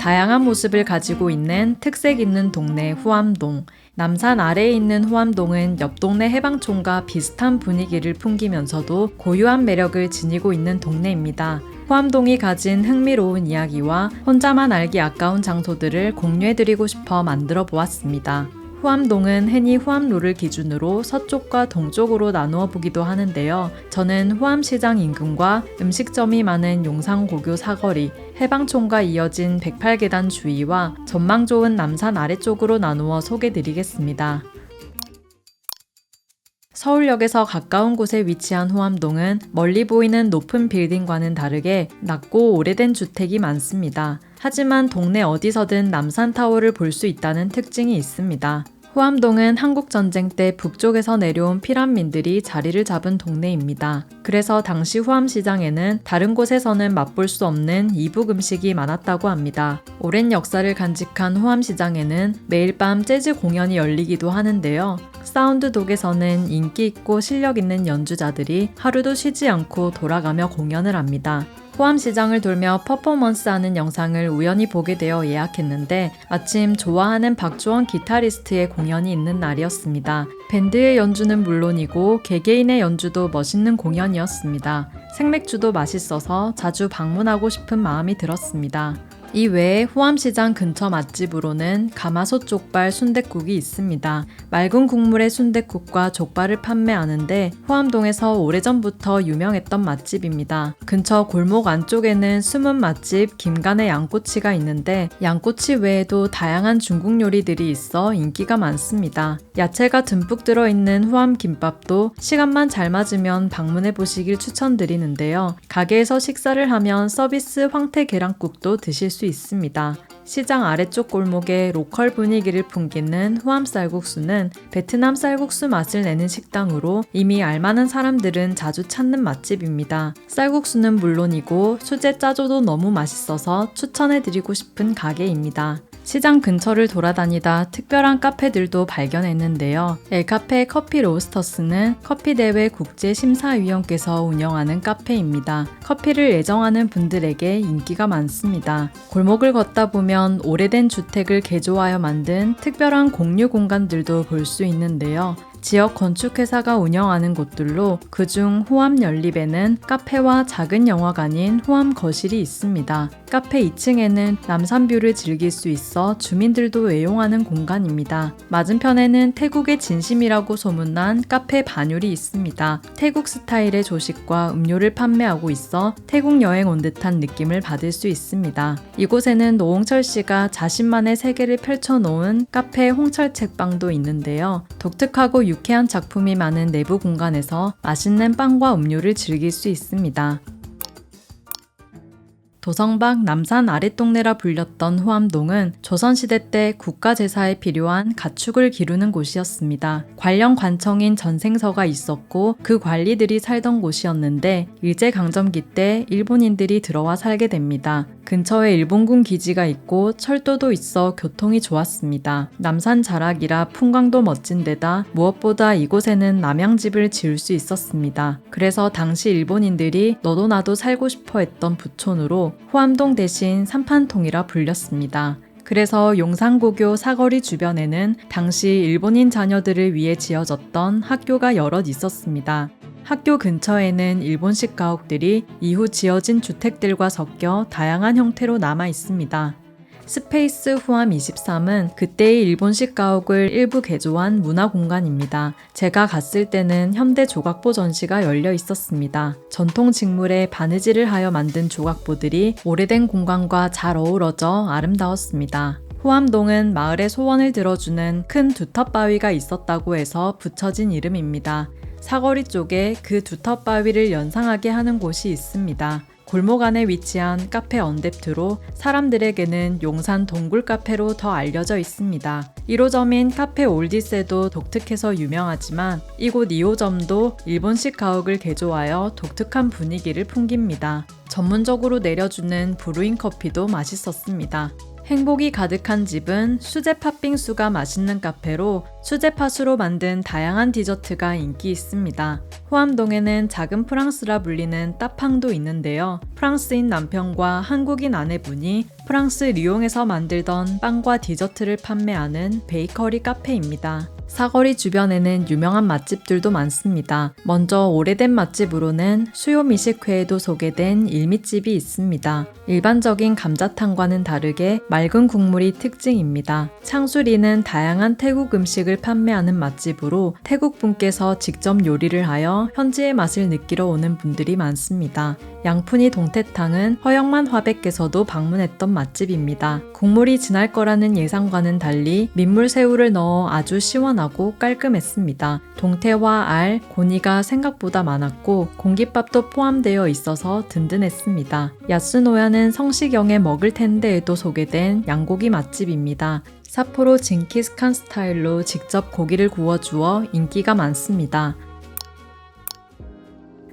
다양한 모습을 가지고 있는 특색 있는 동네 후암동. 남산 아래에 있는 후암동은 옆 동네 해방촌과 비슷한 분위기를 풍기면서도 고유한 매력을 지니고 있는 동네입니다. 후암동이 가진 흥미로운 이야기와 혼자만 알기 아까운 장소들을 공유해드리고 싶어 만들어 보았습니다. 후암동은 흔히 후암로를 기준으로 서쪽과 동쪽으로 나누어 보기도 하는데요. 저는 후암시장 인근과 음식점이 많은 용산고교 사거리, 해방촌과 이어진 108계단 주위와 전망 좋은 남산 아래쪽으로 나누어 소개드리겠습니다. 서울역에서 가까운 곳에 위치한 후암동은 멀리 보이는 높은 빌딩과는 다르게 낮고 오래된 주택이 많습니다. 하지만 동네 어디서든 남산타워를 볼 수 있다는 특징이 있습니다. 후암동은 한국전쟁 때 북쪽에서 내려온 피난민들이 자리를 잡은 동네입니다. 그래서 당시 후암시장에는 다른 곳에서는 맛볼 수 없는 이북 음식이 많았다고 합니다. 오랜 역사를 간직한 후암시장에는 매일 밤 재즈 공연이 열리기도 하는데요. 사운드독에서는 인기 있고 실력 있는 연주자들이 하루도 쉬지 않고 돌아가며 공연을 합니다. 후암시장을 돌며 퍼포먼스하는 영상을 우연히 보게 되어 예약했는데 마침 좋아하는 박주원 기타리스트의 공연이 있는 날이었습니다. 밴드의 연주는 물론이고 개개인의 연주도 멋있는 공연이었습니다. 생맥주도 맛있어서 자주 방문하고 싶은 마음이 들었습니다. 이 외에 후암시장 근처 맛집으로는 가마솥 족발 순댓국이 있습니다. 맑은 국물의 순댓국과 족발을 판매하는데 후암동에서 오래전부터 유명했던 맛집입니다. 근처 골목 안쪽에는 숨은 맛집 김간의 양꼬치가 있는데 양꼬치 외에도 다양한 중국 요리들이 있어 인기가 많습니다. 야채가 듬뿍 들어있는 후암김밥도 시간만 잘 맞으면 방문해 보시길 추천드리는데요. 가게에서 식사를 하면 서비스 황태 계란국도 드실 수 있습니다. 시장 아래쪽 골목에 로컬 분위기를 풍기는 후암 쌀국수는 베트남 쌀국수 맛을 내는 식당으로 이미 알만한 사람들은 자주 찾는 맛집입니다. 쌀국수는 물론이고 수제 짜조도 너무 맛있어서 추천해드리고 싶은 가게입니다. 시장 근처를 돌아다니다 특별한 카페들도 발견했는데요. 엘카페 커피 로스터스는 커피대회 국제심사위원께서 운영하는 카페입니다. 커피를 애정하는 분들에게 인기가 많습니다. 골목을 걷다 보면 오래된 주택을 개조하여 만든 특별한 공유 공간들도 볼 수 있는데요. 지역 건축회사가 운영하는 곳들로 그중 후암 연립에는 카페와 작은 영화관인 후암 거실이 있습니다. 카페 2층에는 남산뷰를 즐길 수 있어 주민들도 애용하는 공간입니다. 맞은편에는 태국의 진심이라고 소문난 카페 반율이 있습니다. 태국 스타일의 조식과 음료를 판매하고 있어 태국 여행 온 듯한 느낌을 받을 수 있습니다. 이곳에는 노홍철 씨가 자신만의 세계를 펼쳐놓은 카페 홍철 책방도 있는데요. 독특하고 유쾌한 작품이 많은 내부 공간에서 맛있는 빵과 음료를 즐길 수 있습니다. 도성박 남산 아랫동네라 불렸던 후암동은 조선시대 때 국가제사에 필요한 가축을 기르는 곳이었습니다. 관련 관청인 전생서가 있었고 그 관리들이 살던 곳이었는데 일제강점기 때 일본인들이 들어와 살게 됩니다. 근처에 일본군 기지가 있고 철도도 있어 교통이 좋았습니다. 남산 자락이라 풍광도 멋진 데다 무엇보다 이곳에는 남양집을 지을 수 있었습니다. 그래서 당시 일본인들이 너도 나도 살고 싶어 했던 부촌으로 후암동 대신 삼판통이라 불렸습니다. 그래서 용산고교 사거리 주변에는 당시 일본인 자녀들을 위해 지어졌던 학교가 여럿 있었습니다. 학교 근처에는 일본식 가옥들이 이후 지어진 주택들과 섞여 다양한 형태로 남아 있습니다. 스페이스 후암 23은 그때의 일본식 가옥을 일부 개조한 문화공간입니다. 제가 갔을 때는 현대 조각보 전시가 열려 있었습니다. 전통 직물에 바느질을 하여 만든 조각보들이 오래된 공간과 잘 어우러져 아름다웠습니다. 후암동은 마을의 소원을 들어주는 큰 두텁바위가 있었다고 해서 붙여진 이름입니다. 사거리 쪽에 그 두텁바위를 연상하게 하는 곳이 있습니다. 골목 안에 위치한 카페 언뎁트로 사람들에게는 용산 동굴 카페로 더 알려져 있습니다. 1호점인 카페 올디스도 독특해서 유명하지만 이곳 2호점도 일본식 가옥을 개조하여 독특한 분위기를 풍깁니다. 전문적으로 내려주는 브루잉 커피도 맛있었습니다. 행복이 가득한 집은 수제 팥빙수가 맛있는 카페로 수제팥으로 만든 다양한 디저트가 인기 있습니다. 호암동에는 작은 프랑스라 불리는 따팡도 있는데요. 프랑스인 남편과 한국인 아내분이 프랑스 리옹에서 만들던 빵과 디저트를 판매하는 베이커리 카페입니다. 사거리 주변에는 유명한 맛집들도 많습니다. 먼저 오래된 맛집으로는 수요 미식회에도 소개된 일미집이 있습니다. 일반적인 감자탕과는 다르게 맑은 국물이 특징입니다. 창수리는 다양한 태국 음식을 판매하는 맛집으로 태국 분께서 직접 요리를 하여 현지의 맛을 느끼러 오는 분들이 많습니다. 양푼이 동태탕은 허영만 화백께서도 방문했던 맛집입니다. 국물이 진할 거라는 예상과는 달리 민물새우를 넣어 아주 시원하고 깔끔했습니다. 동태와 알, 고니가 생각보다 많았고 공깃밥도 포함되어 있어서 든든했습니다. 야스노야는 성시경에 먹을 텐데에도 소개된 양고기 맛집입니다. 삿포로 징기스칸 스타일로 직접 고기를 구워주어 인기가 많습니다.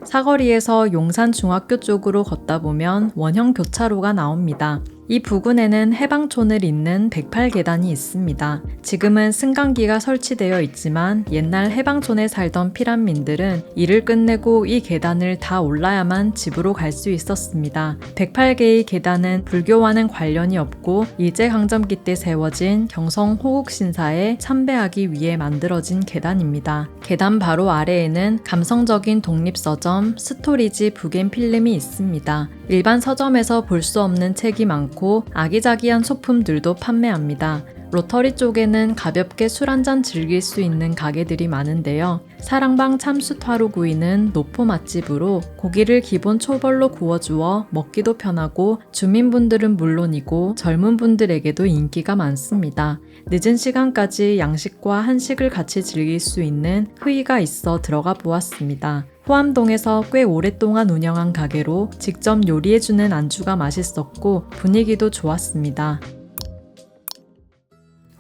사거리에서 용산 중학교 쪽으로 걷다 보면 원형 교차로가 나옵니다. 이 부근에는 해방촌을 잇는 108계단이 있습니다. 지금은 승강기가 설치되어 있지만 옛날 해방촌에 살던 피란민들은 일을 끝내고 이 계단을 다 올라야만 집으로 갈 수 있었습니다. 108개의 계단은 불교와는 관련이 없고 일제강점기 때 세워진 경성 호국신사에 참배하기 위해 만들어진 계단입니다. 계단 바로 아래에는 감성적인 독립서점 스토리지 부겐필름이 있습니다. 일반 서점에서 볼 수 없는 책이 많고 아기자기한 소품들도 판매합니다. 로터리 쪽에는 가볍게 술 한잔 즐길 수 있는 가게들이 많은데요. 사랑방 참숯화로구이는 노포 맛집으로 고기를 기본 초벌로 구워주어 먹기도 편하고 주민분들은 물론이고 젊은 분들에게도 인기가 많습니다. 늦은 시간까지 양식과 한식을 같이 즐길 수 있는 흐이가 있어 들어가 보았습니다. 호암동에서 꽤 오랫동안 운영한 가게로 직접 요리해주는 안주가 맛있었고 분위기도 좋았습니다.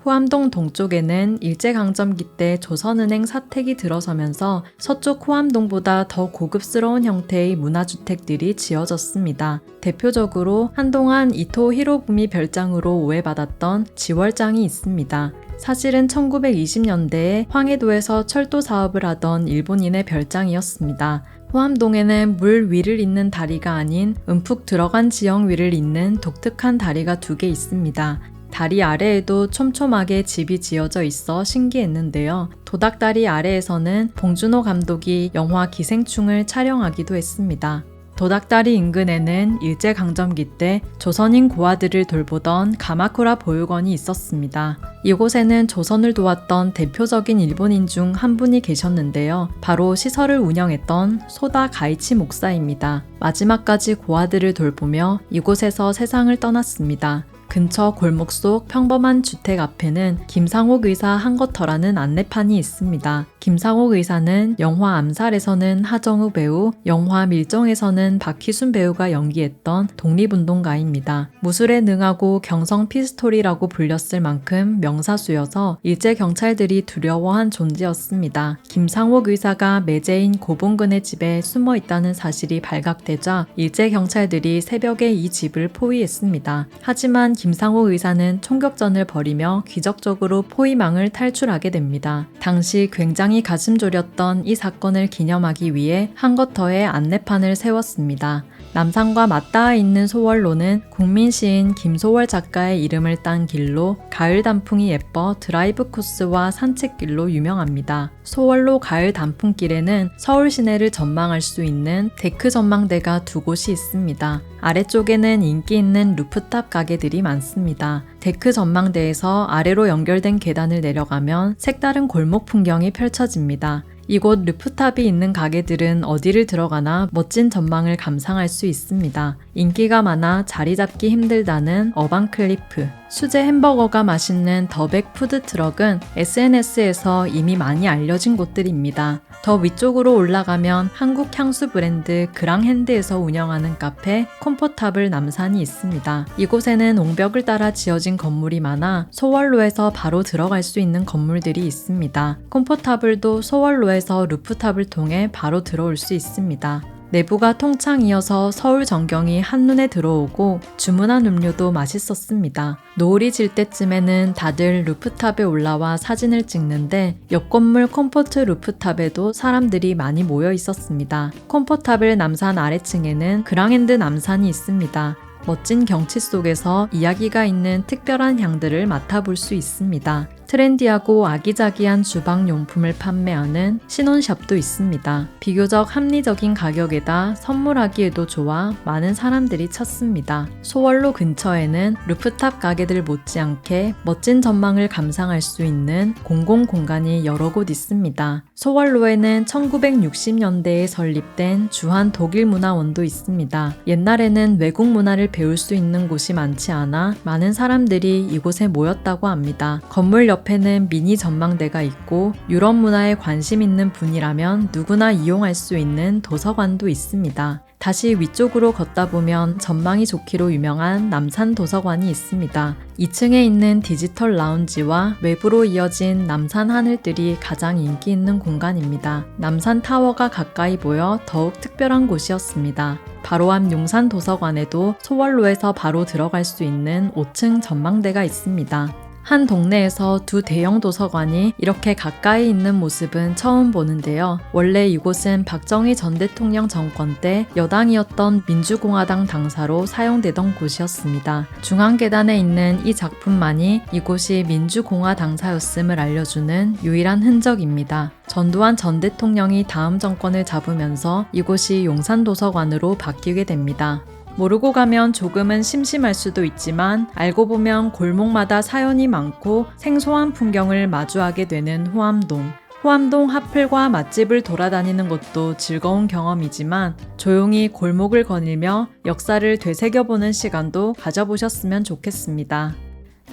호암동 동쪽에는 일제강점기 때 조선은행 사택이 들어서면서 서쪽 호암동보다 더 고급스러운 형태의 문화주택들이 지어졌습니다. 대표적으로 한동안 이토 히로부미 별장으로 오해받았던 지월장이 있습니다. 사실은 1920년대에 황해도에서 철도 사업을 하던 일본인의 별장이었습니다. 호암동에는 물 위를 잇는 다리가 아닌 움푹 들어간 지형 위를 잇는 독특한 다리가 2개 있습니다. 다리 아래에도 촘촘하게 집이 지어져 있어 신기했는데요. 도닥다리 아래에서는 봉준호 감독이 영화 기생충을 촬영하기도 했습니다. 도닥다리 인근에는 일제강점기 때 조선인 고아들을 돌보던 가마쿠라 보육원이 있었습니다. 이곳에는 조선을 도왔던 대표적인 일본인 중 한 분이 계셨는데요. 바로 시설을 운영했던 소다 가이치 목사입니다. 마지막까지 고아들을 돌보며 이곳에서 세상을 떠났습니다. 근처 골목 속 평범한 주택 앞에는 김상옥 의사 한거터라는 안내판이 있습니다. 김상옥 의사는 영화 암살에서는 하정우 배우, 영화 밀정에서는 박희순 배우가 연기했던 독립운동가입니다. 무술에 능하고 경성 피스톨이라고 불렸을 만큼 명사수여서 일제 경찰들이 두려워한 존재였습니다. 김상옥 의사가 매제인 고봉근의 집에 숨어 있다는 사실이 발각되자 일제 경찰들이 새벽에 이 집을 포위했습니다. 하지만 김상옥 의사는 총격전을 벌이며 기적적으로 포위망을 탈출하게 됩니다. 당시 굉장히 가슴 졸였던 이 사건을 기념하기 위해 한거터에 안내판을 세웠습니다. 남산과 맞닿아 있는 소월로는 국민 시인 김소월 작가의 이름을 딴 길로 가을 단풍이 예뻐 드라이브 코스와 산책길로 유명합니다. 소월로 가을 단풍길에는 서울 시내를 전망할 수 있는 데크 전망대가 2곳이 있습니다. 아래쪽에는 인기 있는 루프탑 가게들이 많습니다. 데크 전망대에서 아래로 연결된 계단을 내려가면 색다른 골목 풍경이 펼쳐집니다. 이곳 루프탑이 있는 가게들은 어디를 들어가나 멋진 전망을 감상할 수 있습니다. 인기가 많아 자리 잡기 힘들다는 어반클리프, 수제 햄버거가 맛있는 더백 푸드트럭은 SNS에서 이미 많이 알려진 곳들입니다. 더 위쪽으로 올라가면 한국 향수 브랜드 그랑핸드에서 운영하는 카페 콤포타블 남산이 있습니다. 이곳에는 옹벽을 따라 지어진 건물이 많아 소월로에서 바로 들어갈 수 있는 건물들이 있습니다. 콤포타블도 소월로에서 루프탑을 통해 바로 들어올 수 있습니다. 내부가 통창이어서 서울 전경이 한눈에 들어오고 주문한 음료도 맛있었습니다. 노을이 질 때쯤에는 다들 루프탑에 올라와 사진을 찍는데 옆 건물 컴포트 루프탑에도 사람들이 많이 모여 있었습니다. 컴포타블 남산 아래층에는 그랑핸드 남산이 있습니다. 멋진 경치 속에서 이야기가 있는 특별한 향들을 맡아볼 수 있습니다. 트렌디하고 아기자기한 주방용품을 판매하는 신혼샵도 있습니다. 비교적 합리적인 가격에다 선물하기에도 좋아 많은 사람들이 찾습니다. 소월로 근처에는 루프탑 가게들 못지않게 멋진 전망을 감상할 수 있는 공공공간이 여러 곳 있습니다. 소월로에는 1960년대에 설립된 주한 독일문화원도 있습니다. 옛날에는 외국 문화를 배울 수 있는 곳이 많지 않아 많은 사람들이 이곳에 모였다고 합니다. 건물 옆에는 미니 전망대가 있고 유럽 문화에 관심 있는 분이라면 누구나 이용할 수 있는 도서관도 있습니다. 다시 위쪽으로 걷다 보면 전망이 좋기로 유명한 남산 도서관이 있습니다. 2층에 있는 디지털 라운지와 외부로 이어진 남산 하늘들이 가장 인기 있는 공간입니다. 남산 타워가 가까이 보여 더욱 특별한 곳이었습니다. 바로 앞 용산 도서관에도 소월로에서 바로 들어갈 수 있는 5층 전망대가 있습니다. 한 동네에서 두 대형 도서관이 이렇게 가까이 있는 모습은 처음 보는데요. 원래 이곳은 박정희 전 대통령 정권 때 여당이었던 민주공화당 당사로 사용되던 곳이었습니다. 중앙 계단에 있는 이 작품만이 이곳이 민주공화 당사였음을 알려주는 유일한 흔적입니다. 전두환 전 대통령이 다음 정권을 잡으면서 이곳이 용산도서관으로 바뀌게 됩니다. 모르고 가면 조금은 심심할 수도 있지만 알고 보면 골목마다 사연이 많고 생소한 풍경을 마주하게 되는 호암동. 호암동 핫플과 맛집을 돌아다니는 것도 즐거운 경험이지만 조용히 골목을 거닐며 역사를 되새겨보는 시간도 가져보셨으면 좋겠습니다.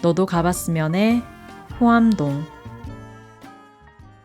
너도 가봤으면 해. 호암동.